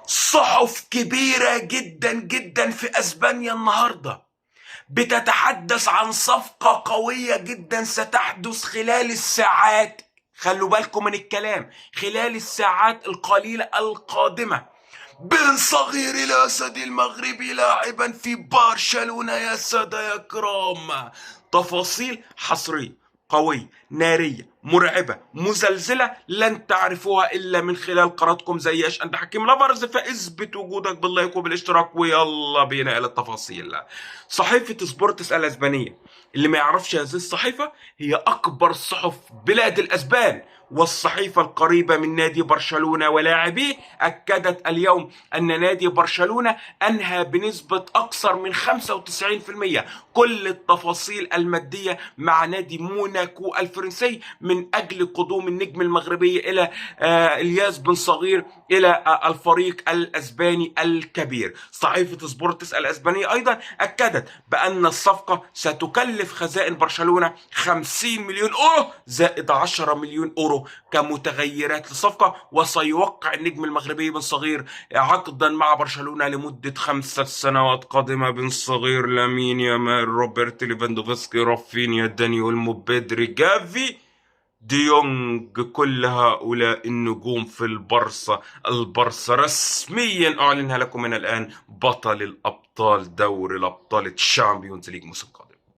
صحف كبيرة جدا جدا في اسبانيا النهاردة بتتحدث عن صفقة قوية جدا ستحدث خلال الساعات، خلوا بالكم من الكلام، خلال الساعات القليلة القادمة، بن صغير الأسد المغربي لاعبا في برشلونة. يا سادة يا كرام، تفاصيل حصرية قوية نارية مرعبة مزلزلة لن تعرفوها إلا من خلال قناتكم زي إيش أنت حكيم لافرز، فاثبت وجودك باللايك وبالاشتراك ويلا بينا إلى التفاصيل. صحيفة سبورتس الأسبانية، اللي ما يعرفش هذه الصحيفة، هي أكبر صحف بلاد الأسبان والصحيفة القريبة من نادي برشلونة ولاعبيه، أكدت اليوم أن نادي برشلونة أنهى بنسبة أكثر من 95% كل التفاصيل المادية مع نادي موناكو الفرنسي من أجل قدوم النجم المغربي إلى إلياس بن صغير إلى الفريق الأسباني الكبير. صحيفة سبورتس الأسبانية أيضا أكدت بأن الصفقة ستكلف خزائن برشلونة 50 مليون أورو زائد 10 مليون أورو كمتغيرات للصفقة، وسيوقع النجم المغربي بن صغير عقدا مع برشلونة لمدة 5 سنوات قادمة. بن صغير، لامين يامال، روبرت ليفاندوفسكي، رافينيا، دانيول مبيدري، جافي، ديونج، كل هؤلاء النجوم في البرصة رسميا أعلنها لكم من الآن بطل الأبطال، دوري الأبطال، الشامبيونز ليج موسم قادم.